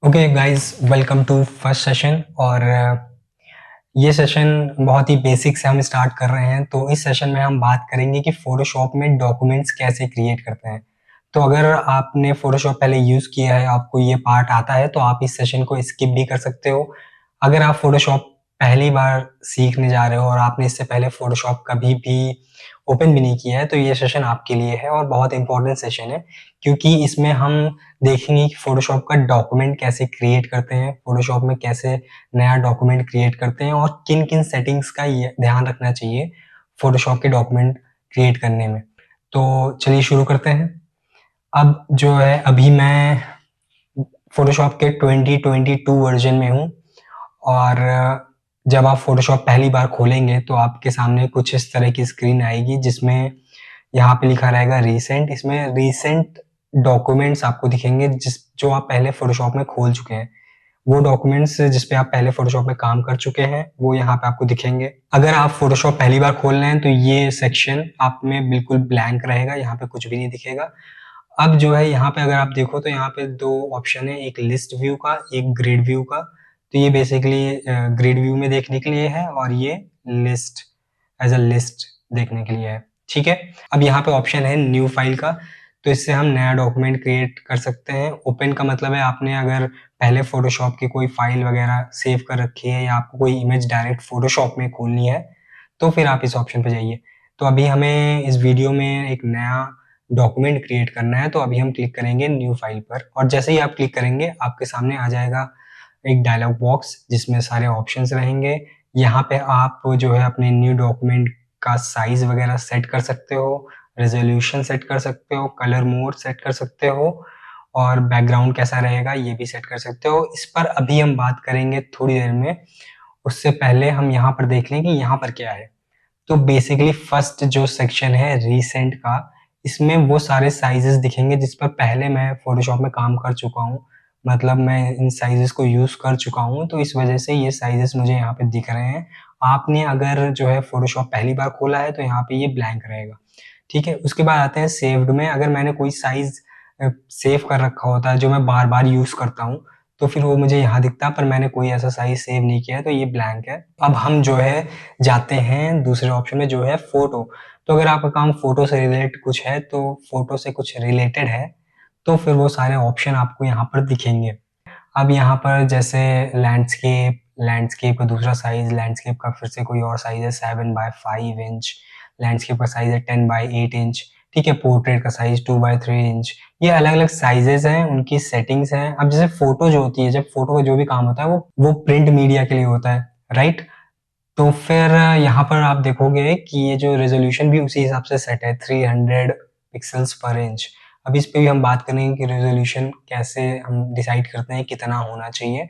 Okay guys, welcome to first session. और ये session बहुत ही बेसिक से हम स्टार्ट कर रहे हैं। तो इस सेशन में हम बात करेंगे कि फोटोशॉप में डॉक्यूमेंट्स कैसे क्रिएट करते हैं। तो अगर आपने फोटोशॉप पहले यूज़ किया है, आपको ये पार्ट आता है, तो आप इस सेशन को स्किप भी कर सकते हो। अगर आप फोटोशॉप पहली बार सीखने जा रहे हो और आपने इससे पहले फोटोशॉप कभी भी ओपन भी नहीं किया है, तो ये सेशन आपके लिए है और बहुत इंपॉर्टेंट सेशन है, क्योंकि इसमें हम देखेंगे कि फ़ोटोशॉप का डॉक्यूमेंट कैसे क्रिएट करते हैं, फ़ोटोशॉप में कैसे नया डॉक्यूमेंट क्रिएट करते हैं और किन-किन सेटिंग्स का ये ध्यान रखना चाहिए फ़ोटोशॉप के डॉक्यूमेंट क्रिएट करने में। तो चलिए शुरू करते हैं। अब जो है, अभी मैं फ़ोटोशॉप के 2022 वर्ज़न में हूँ और जब आप फ़ोटोशॉप पहली बार खोलेंगे तो आपके सामने कुछ इस तरह की स्क्रीन आएगी, जिसमें यहाँ पे लिखा रहेगा रीसेंट। इसमें रीसेंट डॉक्यूमेंट्स आपको दिखेंगे जो आप पहले फ़ोटोशॉप में खोल चुके हैं। वो डॉक्यूमेंट्स जिस पे आप पहले फ़ोटोशॉप में काम कर चुके हैं, वो यहाँ पे आपको दिखेंगे। अगर आप फ़ोटोशॉप पहली बार खोल रहे हैं तो ये सेक्शन आप में बिल्कुल ब्लैंक रहेगा, यहाँ पे कुछ भी नहीं दिखेगा। अब जो है, यहाँ पे अगर आप देखो तो यहाँ पे 2 ऑप्शन है, एक लिस्ट व्यू का, एक ग्रिड व्यू का। तो ये बेसिकली ग्रिड व्यू में देखने के लिए है और ये लिस्ट एज़ अ लिस्ट देखने के लिए है, ठीक है? अब यहाँ पे ऑप्शन है न्यू फाइल का, तो इससे हम नया डॉक्यूमेंट क्रिएट कर सकते हैं। ओपन का मतलब है आपने अगर पहले फ़ोटोशॉप की कोई फाइल वगैरह सेव कर रखी है या आपको कोई इमेज डायरेक्ट फ़ोटोशॉप में खोलनी है, तो फिर आप इस ऑप्शन पे जाइए। तो अभी हमें इस वीडियो में एक नया डॉक्यूमेंट क्रिएट करना है, तो अभी हम क्लिक करेंगे न्यू फाइल पर और जैसे ही आप क्लिक करेंगे, आपके सामने आ जाएगा एक डायलॉग बॉक्स जिसमें सारे ऑप्शंस रहेंगे। यहाँ पे आप जो है अपने न्यू डॉक्यूमेंट का साइज़ वगैरह सेट कर सकते हो, रेज़ोल्यूशन सेट कर सकते हो, कलर मोड सेट कर सकते हो और बैकग्राउंड कैसा रहेगा ये भी सेट कर सकते हो। इस पर अभी हम बात करेंगे थोड़ी देर में। उससे पहले हम यहाँ पर देख लें कि यहाँ पर क्या है। तो बेसिकली फर्स्ट जो सेक्शन है रीसेंट का, इसमें वो सारे साइजेस दिखेंगे जिस पर पहले मैं फ़ोटोशॉप में काम कर चुका हूँ। मतलब मैं इन साइजेस को यूज़ कर चुका हूँ, तो इस वजह से ये साइजेस मुझे यहाँ पे दिख रहे हैं। आपने अगर जो है फ़ोटोशॉप पहली बार खोला है, तो यहाँ पे ये ब्लैंक रहेगा, ठीक है? उसके बाद आते हैं सेव्ड में। अगर मैंने कोई साइज़ सेव कर रखा होता है जो मैं बार-बार यूज़ करता हूँ, तो फिर वो मुझे यहाँ दिखता है, पर मैंने कोई ऐसा साइज़ सेव नहीं किया है, तो ये ब्लैंक है। अब हम जो है जाते हैं दूसरे ऑप्शन में, जो है फ़ोटो। तो अगर आपका काम फ़ोटो से रिलेटेड कुछ है, तो फ़ोटो से कुछ रिलेटेड है, तो फिर वो सारे ऑप्शन आपको यहाँ पर दिखेंगे। अब यहाँ पर जैसे लैंडस्केप, लैंडस्केप का दूसरा साइज़, लैंडस्केप का फिर से कोई और साइज़ है 7/5 इंच, लैंडस्केप का साइज़ है 10/8 इंच, ठीक है? पोर्ट्रेट का साइज़ 2/3 इंच। ये अलग-अलग साइज़ेज़ हैं, उनकी सेटिंग्स हैं। अब जैसे फ़ोटो जो होती है, जब फ़ोटो का जो भी काम होता है, वो प्रिंट मीडिया के लिए होता है, राइट? तो फिर यहाँ पर आप देखोगे कि ये जो रेज़ोल्यूशन भी उसी हिसाब से सेट है, 300 पिक्सेल्स पर इंच। अब इस पे भी हम बात करेंगे कि रेज़ोल्यूशन कैसे हम डिसाइड करते हैं कितना होना चाहिए।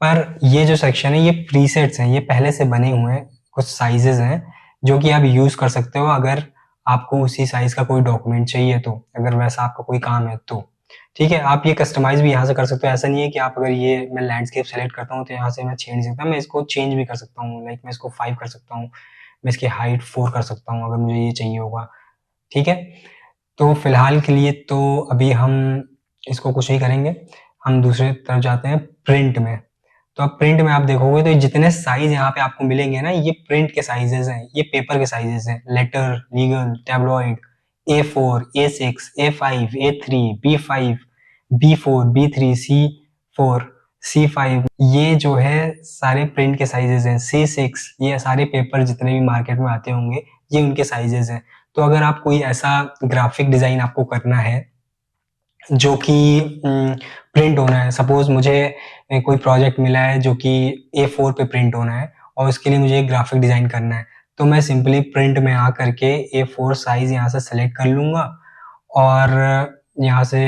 पर ये जो सेक्शन है, ये प्रीसेट्स हैं, ये पहले से बने हुए हैं, कुछ साइज़ेज़ हैं, जो कि आप यूज़ कर सकते हो अगर आपको उसी साइज़ का कोई डॉक्यूमेंट चाहिए तो, अगर वैसा आपका कोई काम है तो। ठीक है? आप ये कस्टमाइज़ भी यहाँ से कर सकते हो, ऐसा नहीं है कि आप अगर ये मैं लैंडस्केप सेलेक्ट करता हूँ, तो यहाँ से मैं छेड़ नहीं सकता, मैं इसको चेंज भी कर सकता हूँ, लाइक मैं इसको 5 कर सकता हूँ, मैं इसकी हाइट 4 कर सकता हूँ, अगर मुझे ये चाहिए होगा, ठीक है? तो फिलहाल के लिए तो अभी हम इसको कुछ नहीं करेंगे, हम दूसरे तरफ जाते हैं प्रिंट में। तो अब प्रिंट में आप देखोगे तो जितने साइज़ यहाँ पे आपको मिलेंगे ना, ये प्रिंट के साइज़ेज़ हैं, ये पेपर के साइज़ेज़ हैं, letter, legal, tabloid, A4, A6, A5, A3, B5, B4, B3, C4, C5, ये जो है सारे प्रिंट के साइज़ेज़ हैं। C6, ये सारे पेपर जितने भी मार्केट में आते होंगे, ये उनके साइज़ेज़ हैं। तो अगर आप कोई ऐसा ग्राफिक डिज़ाइन आपको करना है जो कि प्रिंट होना है, सपोज़ मुझे कोई प्रोजेक्ट मिला है जो कि A4 पे प्रिंट होना है और उसके लिए मुझे एक ग्राफिक डिज़ाइन करना है, तो मैं सिंपली प्रिंट में आ करके A4 साइज़ यहाँ से सेलेक्ट कर लूँगा और यहाँ से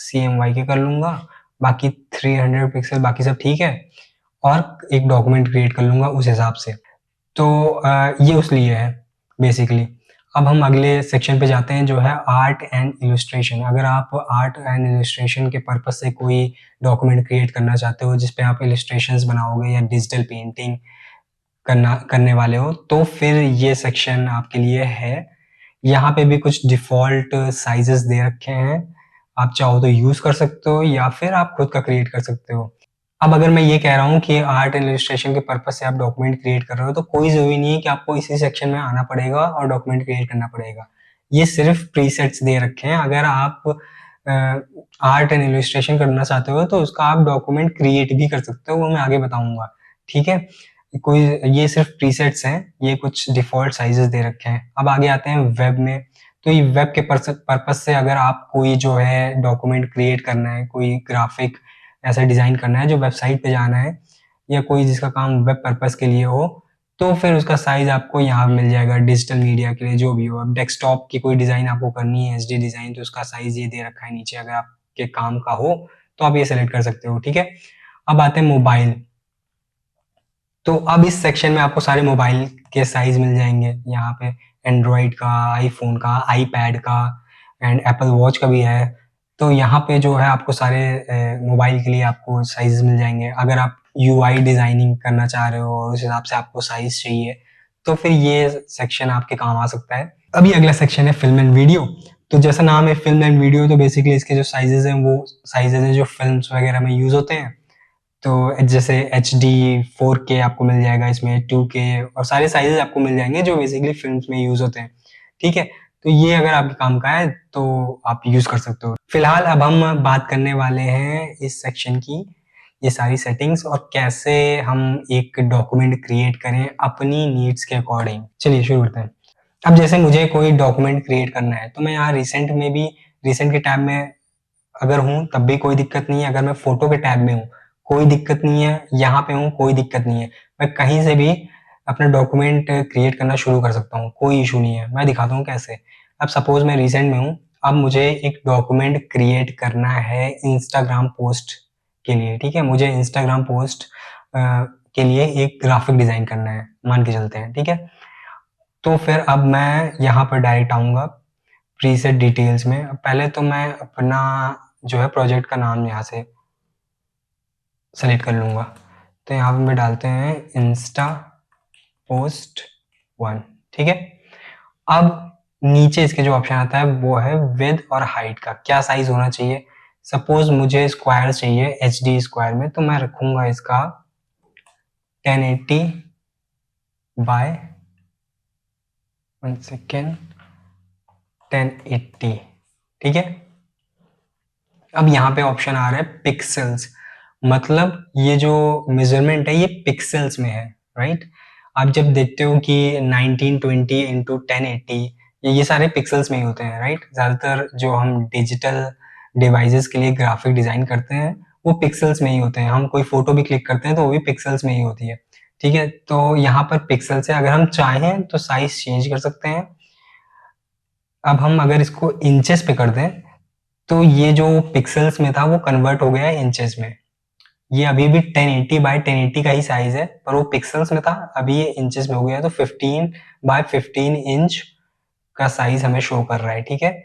CMYK कर लूँगा, बाकी 300 पिक्सल बाकी सब ठीक है, और एक डॉक्यूमेंट क्रिएट कर लूँगा उस हिसाब से। तो ये उस लिए है बेसिकली। अब हम अगले सेक्शन पे जाते हैं, जो है आर्ट एंड इलस्ट्रेशन। अगर आप आर्ट एंड इलस्ट्रेशन के पर्पज़ से कोई डॉक्यूमेंट क्रिएट करना चाहते हो जिस पे आप इलस्ट्रेशंस बनाओगे या डिजिटल पेंटिंग करने वाले हो, तो फिर ये सेक्शन आपके लिए है। यहाँ पे भी कुछ डिफ़ॉल्ट साइज़ेस दे रखे हैं। आप चाहो तो यूज़ कर सकते हो या फिर आप खुद का क्रिएट कर सकते हो। अब अगर मैं ये कह रहा हूँ कि आर्ट एंड इलस्ट्रेशन के पर्पज़ से आप डॉक्यूमेंट क्रिएट कर रहे हो, तो कोई ज़रूरी नहीं है कि आपको इसी सेक्शन में आना पड़ेगा और डॉक्यूमेंट क्रिएट करना पड़ेगा। ये सिर्फ़ प्रीसेट्स दे रखे हैं, अगर आप आर्ट एंड इलस्ट्रेशन करना चाहते हो तो उसका आप डॉक्यूमेंट क्रिएट भी कर सकते हो, वो मैं आगे बताऊँगा, ठीक है? कोई ये सिर्फ़ प्रीसेट्स हैं, ये कुछ डिफ़ॉल्ट साइज़ेज़ दे रखे हैं। अब आगे आते हैं वेब में, तो ये वेब के पर्पज़ से अगर आप कोई जो है डॉक्यूमेंट क्रिएट करना है, कोई ग्राफ़िक ऐसा डिज़ाइन करना है जो वेबसाइट पे जाना है या कोई जिसका काम वेब पर्पज़ के लिए हो, तो फिर उसका साइज़ आपको यहाँ मिल जाएगा डिजिटल मीडिया के लिए जो भी हो। अब डेस्कटॉप की कोई डिज़ाइन आपको करनी है एचडी डिज़ाइन, तो उसका साइज़ ये दे रखा है नीचे, अगर आपके काम का हो तो आप ये सेलेक्ट कर सकते हो, ठीक है? अब आते हैं मोबाइल। तो अब इस सेक्शन में आपको सारे मोबाइल के साइज़ मिल जाएँगे। यहाँ पे एंड्रॉइड का, आईफ़ोन का, आईपैड का एंड एप्पल वॉच का भी है। तो यहाँ पे जो है आपको सारे मोबाइल के लिए आपको साइज़ मिल जाएँगे। अगर आप यूआई डिज़ाइनिंग करना चाह रहे हो और उस हिसाब से आपको साइज़ चाहिए, तो फिर ये सेक्शन आपके काम आ सकता है। अभी अगला सेक्शन है फ़िल्म एंड वीडियो। तो जैसा नाम है फ़िल्म एंड वीडियो, तो बेसिकली इसके जो साइज़ेज़ हैं वो साइज़ेज़ हैं जो फ़िल्म्स वगैरह में यूज़ होते हैं। तो जैसे एचडी, 4K आपको मिल जाएगा इसमें, 2K और सारे साइज़ेज़ आपको मिल जाएँगे जो बेसिकली फ़िल्म्स में यूज़ होते हैं, ठीक है? तो ये अगर आपके काम का है तो आप यूज़ कर सकते हो। फिलहाल अब हम बात करने वाले हैं इस सेक्शन की, ये सारी सेटिंग्स और कैसे हम एक डॉक्यूमेंट क्रिएट करें अपनी नीड्स के अकॉर्डिंग। चलिए शुरू करते हैं। अब जैसे मुझे कोई डॉक्यूमेंट क्रिएट करना है, तो मैं यहाँ रिसेंट के टैब में अगर हूँ तब भी कोई दिक्कत नहीं है, अगर मैं फ़ोटो के टैब में हूँ, कोई दिक्कत नहीं है, यहाँ पे हूँ कोई दिक्कत नहीं है। मैं कहीं से भी अपना डॉक्यूमेंट क्रिएट करना शुरू कर सकता हूँ, कोई इश्यू नहीं है। मैं दिखाता हूँ कैसे। अब सपोज़ मैं रिसेंट में हूँ, अब मुझे एक डॉक्यूमेंट क्रिएट करना है इंस्टाग्राम पोस्ट के लिए, ठीक है? मुझे इंस्टाग्राम पोस्ट के लिए एक ग्राफ़िक डिज़ाइन करना है, मान के चलते हैं, ठीक है? तो फिर अब मैं यहाँ पर डायरेक्ट आऊँगा प्रीसेट डिटेल्स में। पहले तो मैं अपना जो है प्रोजेक्ट का नाम यहाँ से सेलेक्ट कर लूँगा। तो यहाँ पे डालते हैं इंस्टा पोस्ट 1, ठीक है? अब नीचे इसके जो ऑप्शन आता है वो है विड्थ और हाइट का, क्या साइज़ होना चाहिए। सपोज़ मुझे स्क्वायर चाहिए एचडी स्क्वायर में, तो मैं रखूँगा इसका 1080 बाय 1 सेकेंड 1080, ठीक है? अब यहाँ पे ऑप्शन आ रहा है पिक्सेल्स, मतलब ये जो मेजरमेंट है ये पिक्सेल्स में है, राइट? आप जब देखते हो कि 1920 इंटू 1080 ये सारे पिक्सेल्स में ही होते हैं, राइट? ज़्यादातर जो हम डिजिटल डिवाइसेस के लिए ग्राफिक डिज़ाइन करते हैं वो पिक्सेल्स में ही होते हैं। हम कोई फोटो भी क्लिक करते हैं तो वो भी पिक्सेल्स में ही होती है, ठीक है? तो यहाँ पर पिक्सेल्स है, अगर हम चाहें तो साइज चेंज कर सकते हैं। अब हम अगर इसको इंचेस पे कर दें तो ये जो पिक्सेल्स में था वो कन्वर्ट हो गया है इंचेस में। ये अभी भी 1080 बाय 1080 का ही साइज है, पर वो पिक्सेल्स में था, अभी ये इंचेस में हो गया है, तो 15 बाय 15 इंच का साइज हमें शो कर रहा है, ठीक है?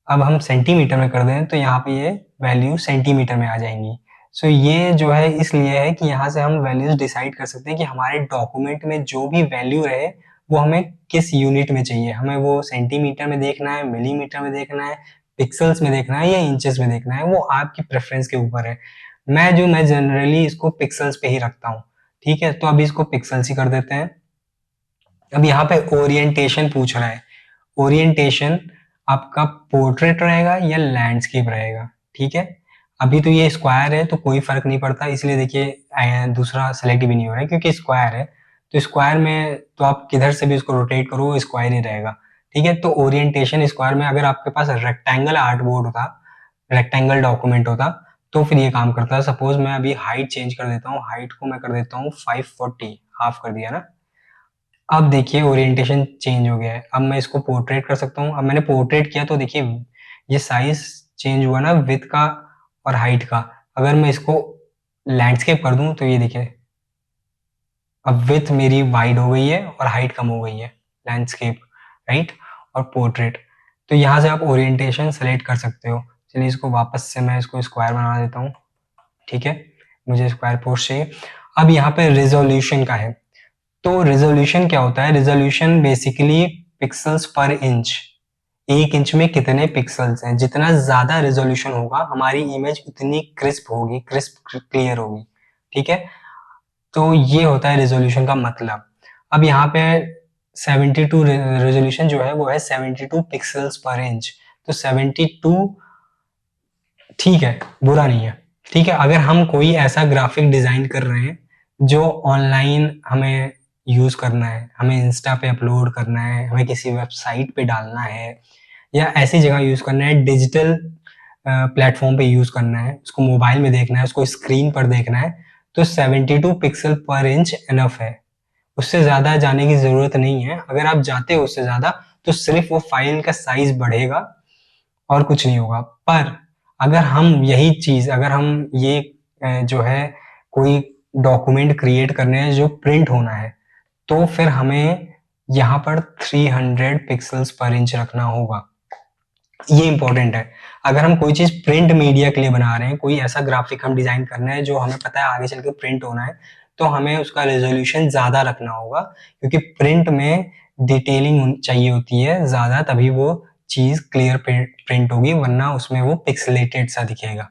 अब हम सेंटीमीटर में कर दें तो यहाँ पे ये वैल्यू सेंटीमीटर में आ जाएंगी। सो ये जो है इसलिए है कि यहाँ से हम वैल्यूज डिसाइड कर सकते हैं कि हमारे डॉक्यूमेंट में जो भी वैल्यू रहे वो हमें किस यूनिट में चाहिए, हमें वो सेंटीमीटर में देखना है, मिलीमीटर में देखना है, पिक्सल्स में देखना है या इंचेस में देखना है, वो आपकी प्रेफरेंस के ऊपर है। मैं जनरली इसको पिक्सल्स पे ही रखता हूँ, ठीक है? तो अभी इसको पिक्सल्स ही कर देते हैं। अब यहाँ पे ओरिएंटेशन पूछ रहा है, ओरिएंटेशन आपका पोर्ट्रेट रहेगा या लैंडस्केप रहेगा, ठीक है? अभी तो ये स्क्वायर है तो कोई फर्क नहीं पड़ता, इसलिए देखिए दूसरा सेलेक्ट भी नहीं हो रहा है क्योंकि स्क्वायर है। तो स्क्वायर में तो आप किधर से भी इसको रोटेट करो वो स्क्वायर ही रहेगा, ठीक है? तो ओरिएंटेशन स्क्वायर में अगर आपके पास रेक्टेंगल आर्टबोर्ड होता, रेक्टेंगल डॉक्यूमेंट होता, तो फिर ये काम करता है। सपोज मैं अभी हाइट चेंज कर देता हूँ, हाइट को मैं कर देता हूँ 540, हाफ कर दिया ना। अब देखिए ओरिएंटेशन चेंज हो गया है, अब मैं इसको पोर्ट्रेट कर सकता हूँ। अब मैंने पोर्ट्रेट किया तो देखिए ये साइज चेंज हुआ ना विड्थ का और हाइट का। अगर मैं इसको लैंडस्केप कर दूं तो ये देखिए अब विड्थ मेरी वाइड हो गई है और हाइट कम हो गई है, लैंडस्केप, राइट? और पोर्ट्रेट। तो यहाँ से आप ओरिएंटेशन सेलेक्ट कर सकते हो। चलिए इसको वापस से मैं इसको स्क्वायर बना देता हूँ, ठीक है? मुझे स्क्वायर पोस्ट चाहिए। अब यहाँ पे रेजोल्यूशन का है, तो रेजोल्यूशन क्या होता है? रेजोल्यूशन बेसिकली पिक्सल्स पर इंच 1 इंच में कितने पिक्सल्स हैं। जितना ज़्यादा रेज़ोल्यूशन होगा हमारी इमेज उतनी क्रिस्प होगी, क्रिस्प क्लियर होगी, ठीक है? तो ये होता है रेज़ोल्यूशन का मतलब। अब यहाँ पे 72 रेज़ोल्यूशन जो है वो है 72 पिक्सेल्स पर इंच। तो 72 ठीक है, बुरा नहीं है, ठीक है? अगर हम कोई ऐसा ग्राफिक डिज़ाइन कर रहे हैं जो ऑनलाइन हमें यूज़ करना है, हमें इंस्टा पे अपलोड करना है, हमें किसी वेबसाइट पे डालना है या ऐसी जगह यूज़ करना है, डिजिटल प्लेटफ़ॉर्म पे यूज़ करना है, उसको मोबाइल में देखना है, उसको स्क्रीन पर देखना है, तो 72 पिक्सल पर इंच इनफ है। उससे ज़्यादा जाने की ज़रूरत नहीं है। अगर आप जाते हो उससे ज़्यादा तो सिर्फ़ वो फ़ाइल का साइज़ बढ़ेगा और कुछ नहीं होगा। पर अगर हम यही चीज़ अगर हम ये जो है कोई डॉक्यूमेंट क्रिएट करने हैं जो प्रिंट होना है, तो फिर हमें यहाँ पर 300 पिक्सेल्स पर इंच रखना होगा। ये इम्पोर्टेंट है। अगर हम कोई चीज़ प्रिंट मीडिया के लिए बना रहे हैं, कोई ऐसा ग्राफिक हम डिज़ाइन कर रहे हैं जो हमें पता है आगे चल के प्रिंट होना है, तो हमें उसका रेज़ोल्यूशन ज़्यादा रखना होगा क्योंकि प्रिंट में डिटेलिंग चाहिए होती है ज़्यादा, तभी वो चीज़ क्लियर प्रिंट होगी, वरना उसमें वो पिक्सेलेटेड सा दिखेगा।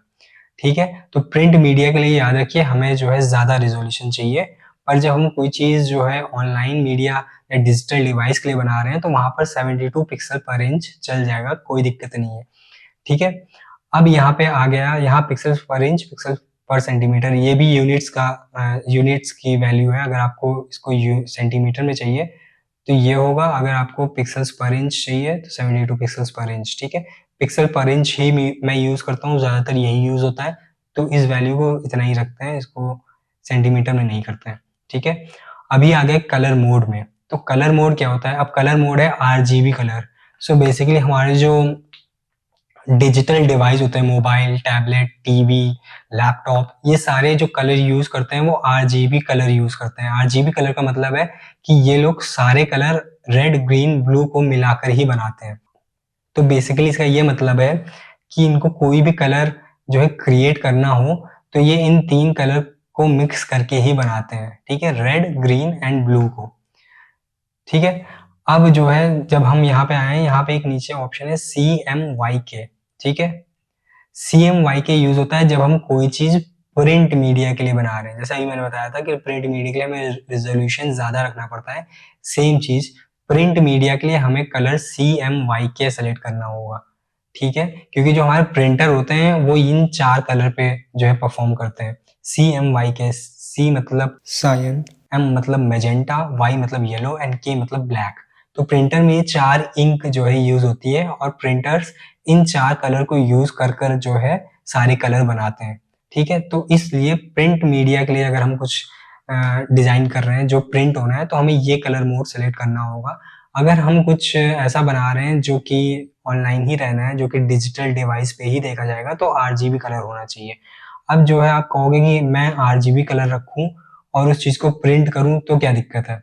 ठीक है? तो प्रिंट मीडिया के लिए याद रखिए हमें जो है ज़्यादा रेज़ोल्यूशन चाहिए, पर जब हम कोई चीज़ जो है ऑनलाइन मीडिया या डिजिटल डिवाइस के लिए बना रहे हैं तो वहाँ पर 72 पिक्सल पर इंच चल जाएगा, कोई दिक्कत नहीं है। ठीक है? अब यहाँ पे आ गया, यहाँ पिक्सेल्स पर इंच, पिक्सल पर सेंटीमीटर, ये भी यूनिट्स का यूनिट्स की वैल्यू है। अगर आपको इसको सेंटीमीटर में चाहिए तो ये होगा, अगर आपको पिक्सेल्स पर इंच चाहिए तो 72 पिक्सेल्स पर इंच, ठीक है? पिक्सल पर इंच ही मैं यूज़ करता हूँ, ज़्यादातर यही यूज़ होता है, तो इस वैल्यू को इतना ही रखते हैं, इसको सेंटीमीटर में नहीं करते हैं, ठीक है? अभी आ गए कलर मोड में। तो कलर मोड क्या होता है? अब कलर मोड है आरजीबी कलर। सो बेसिकली हमारे जो डिजिटल डिवाइस होते हैं, मोबाइल, टैबलेट, टीवी, लैपटॉप, ये सारे जो कलर यूज़ करते हैं वो आरजीबी कलर यूज़ करते हैं। आरजीबी कलर का मतलब है कि ये लोग सारे कलर रेड, ग्रीन, ब्लू को मिलाकर ही बनाते हैं। तो बेसिकली इसका ये मतलब है कि इनको कोई भी कलर जो है क्रिएट करना हो तो ये इन 3 कलर को मिक्स करके ही बनाते हैं, ठीक है? रेड, ग्रीन एंड ब्लू को, ठीक है? अब जो है जब हम यहाँ पे आए हैं, यहाँ पे एक नीचे ऑप्शन है CMYK, ठीक है? CMYK यूज़ होता है जब हम कोई चीज़ प्रिंट मीडिया के लिए बना रहे हैं। जैसा अभी मैंने बताया था कि प्रिंट मीडिया के लिए हमें रिज़ॉल्यूशन ज़्यादा रखना पड़ता है। सेम चीज़ प्रिंट मीडिया के लिए हमें कलर CMYK सेलेक्ट करना होगा, ठीक है? क्योंकि जो हमारे प्रिंटर होते हैं वो इन 4 कलर पे जो है परफ़ॉर्म करते हैं। CMYK, C मतलब सायन, M मतलब मैजेंटा, Y मतलब येलो एंड K मतलब ब्लैक। तो प्रिंटर में ये 4 इंक जो है यूज़ होती है और प्रिंटर्स इन 4 कलर को यूज़ कर जो है सारे कलर बनाते हैं, ठीक है? तो इसलिए प्रिंट मीडिया के लिए अगर हम कुछ डिज़ाइन कर रहे हैं जो प्रिंट होना है तो हमें ये कलर मोड सेलेक्ट करना होगा। अगर हम कुछ ऐसा बना रहे हैं जो कि ऑनलाइन ही रहना है, जो कि डिजिटल डिवाइस पे ही देखा जाएगा, तो आरजीबी कलर होना चाहिए। अब जो है आप कहोगे कि मैं आरजीबी कलर रखूँ और उस चीज़ को प्रिंट करूँ तो क्या दिक्कत है?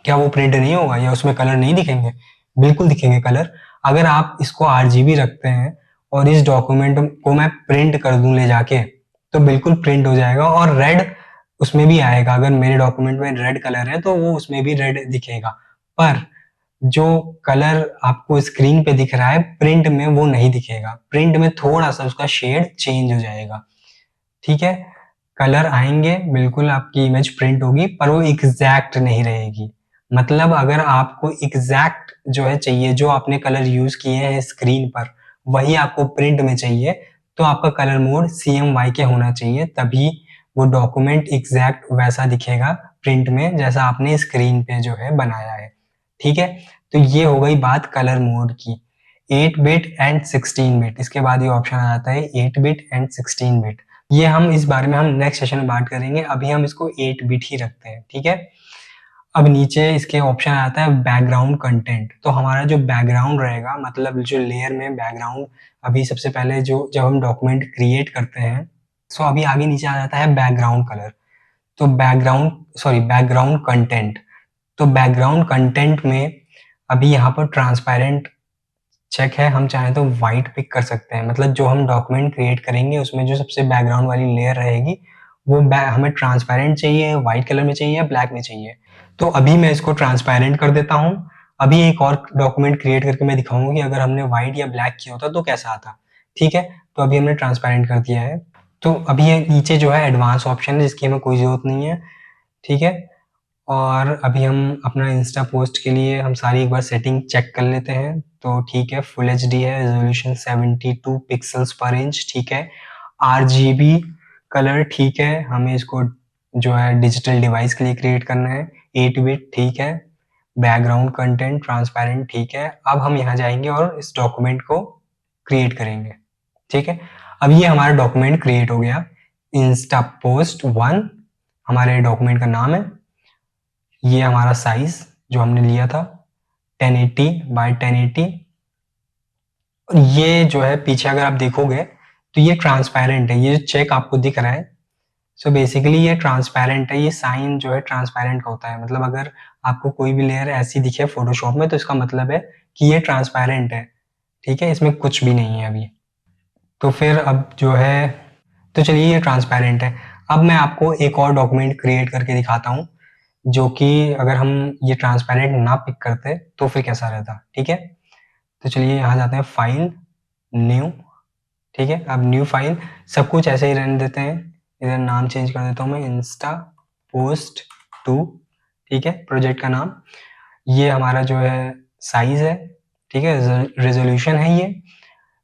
क्या वो प्रिंट नहीं होगा या उसमें कलर नहीं दिखेंगे? बिल्कुल दिखेंगे कलर। अगर आप इसको आरजीबी रखते हैं और इस डॉक्यूमेंट को मैं प्रिंट कर दूँ ले जाके, तो बिल्कुल प्रिंट हो जाएगा और रेड उसमें भी आएगा। अगर मेरे डॉक्यूमेंट में रेड कलर है तो वो उसमें भी रेड दिखेगा। पर जो कलर आपको स्क्रीन पे दिख रहा है, प्रिंट में वो नहीं दिखेगा। प्रिंट में थोड़ा-सा उसका शेड चेंज हो जाएगा, ठीक है? कलर आएँगे, बिल्कुल आपकी इमेज प्रिंट होगी, पर वो एग्ज़ैक्ट नहीं रहेगी। मतलब अगर आपको एग्ज़ैक्ट जो है चाहिए, जो आपने कलर यूज़ किए हैं स्क्रीन पर, वही आपको प्रिंट में चाहिए, तो आपका कलर मोड CMYK होना चाहिए, तभी वो डॉक्यूमेंट एग्ज़ैक्ट वैसा दिखेगा प्रिंट में, जैसा आपने स्क्रीन पे जो है बनाया है। ठीक है? तो ये हो गई बात कलर मोड की। 8 बिट एंड 16 बिट, इसके बाद ये ऑप्शन आ जाता है 8 बिट एंड 16 बिट। ये हम इस बारे में हम नेक्स्ट सेशन में बात करेंगे, अभी हम इसको 8 बिट ही रखते हैं, ठीक है? अब नीचे इसके ऑप्शन आता है बैकग्राउंड कंटेंट। तो हमारा जो बैकग्राउंड रहेगा, मतलब जो लेयर में बैकग्राउंड, अभी सबसे पहले जो जब हम डॉक्यूमेंट क्रिएट करते हैं, सो अभी आगे नीचे आ जाता है बैकग्राउंड कलर। तो बैकग्राउंड कंटेंट। तो बैकग्राउंड कंटेंट में अभी यहाँ पर ट्रांसपेरेंट चेक है, हम चाहें तो व्हाइट पिक कर सकते हैं। मतलब जो हम डॉक्यूमेंट क्रिएट करेंगे उसमें जो सबसे बैकग्राउंड वाली लेयर रहेगी वो हमें ट्रांसपेरेंट चाहिए, व्हाइट कलर में चाहिए या ब्लैक में चाहिए। तो अभी मैं इसको ट्रांसपेरेंट कर देता हूँ। अभी एक और डॉक्यूमेंट क्रिएट करके मैं दिखाऊंगा कि अगर हमने व्हाइट या ब्लैक किया होता तो कैसा आता। ठीक है, तो अभी हमने ट्रांसपेरेंट कर दिया है। तो अभी ये नीचे जो है एडवांस ऑप्शन है जिसकी हमें कोई ज़रूरत नहीं है। ठीक है, और अभी हम अपना इंस्टा पोस्ट के लिए हम सारी एक बार सेटिंग चेक कर लेते हैं। तो ठीक है, फुल एचडी है, रेजोल्यूशन 72 पिक्सल्स पर इंच। ठीक है, आरजीबी कलर ठीक है, हमें इसको जो है डिजिटल डिवाइस के लिए क्रिएट करना है। 8 बिट ठीक है, बैकग्राउंड कंटेंट ट्रांसपेरेंट ठीक है। अब हम यहाँ जाएंगे और इस डॉक्यूमेंट को क्रिएट करेंगे। ठीक है, अब ये हमारा डॉक्यूमेंट क्रिएट हो गया। इंस्टा पोस्ट 1 हमारे डॉक्यूमेंट का नाम है। ये हमारा साइज जो हमने लिया था 1080 बाय 1080। और ये जो है पीछे अगर आप देखोगे तो ये ट्रांसपेरेंट है, ये जो चेक आपको दिख रहा है। सो बेसिकली ये ट्रांसपेरेंट है, ये साइन जो है ट्रांसपेरेंट का होता है। मतलब अगर आपको कोई भी लेयर ऐसी दिखे फोटोशॉप में तो इसका मतलब है कि ये ट्रांसपेरेंट है। ठीक है, इसमें कुछ भी नहीं है अभी। तो फिर अब जो है, तो चलिए ये ट्रांसपेरेंट है। अब मैं आपको एक और डॉक्यूमेंट क्रिएट करके दिखाता हूँ जो कि अगर हम ये ट्रांसपेरेंट ना पिक करते तो फिर कैसा रहता। ठीक है, तो चलिए यहाँ जाते हैं, फाइल, न्यू। ठीक है, अब न्यू फाइल, सब कुछ ऐसे ही रहने देते हैं। इधर नाम चेंज कर देता हूँ मैं, इंस्टा पोस्ट 2। ठीक है, प्रोजेक्ट का नाम। ये हमारा जो है साइज है। ठीक है, रेजोल्यूशन है ये।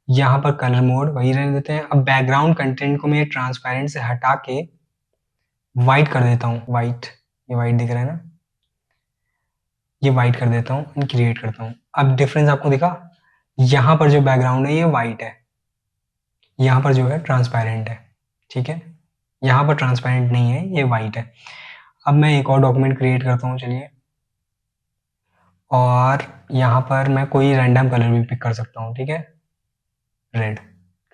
यहाँ पर कलर मोड वही रहने देते हैं। अब बैकग्राउंड कंटेंट को मैं ट्रांसपेरेंट से हटा के वाइट कर देता हूँ। वाइट, ये वाइट दिख रहा है ना, ये वाइट कर देता हूँ एंड क्रिएट करता हूँ। अब डिफरेंस आपको दिखा, यहाँ पर जो बैकग्राउंड है ये वाइट है, यहाँ पर जो है ट्रांसपेरेंट है। ठीक है, यहाँ पर ट्रांसपेरेंट नहीं है, ये वाइट है। अब मैं एक और डॉक्यूमेंट क्रिएट करता हूँ, चलिए, और यहाँ पर मैं कोई रैंडम कलर भी पिक कर सकता हूँ। ठीक है, रेड,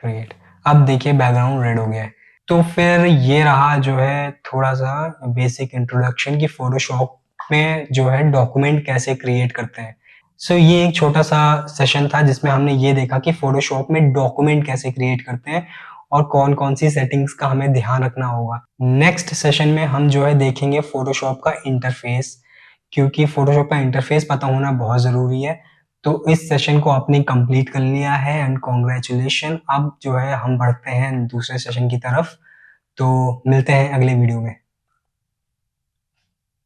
क्रिएट। अब देखिए बैकग्राउंड रेड हो गया है। तो फिर ये रहा जो है थोड़ा सा बेसिक इंट्रोडक्शन की फोटोशॉप में जो है डॉक्यूमेंट कैसे क्रिएट करते हैं। सो ये एक छोटा सा सेशन था जिसमें हमने ये देखा कि फोटोशॉप में डॉक्यूमेंट कैसे क्रिएट करते हैं और कौन कौन सी सेटिंग्स का हमें ध्यान रखना होगा। नेक्स्ट सेशन में हम जो है देखेंगे फोटोशॉप का इंटरफेस, क्योंकि फोटोशॉप का इंटरफेस पता होना बहुत ज़रूरी है। तो इस सेशन को आपने कंप्लीट कर लिया है एंड कॉन्ग्रेचुलेशन। अब जो है हम बढ़ते हैं दूसरे सेशन की तरफ। तो मिलते हैं अगले वीडियो में।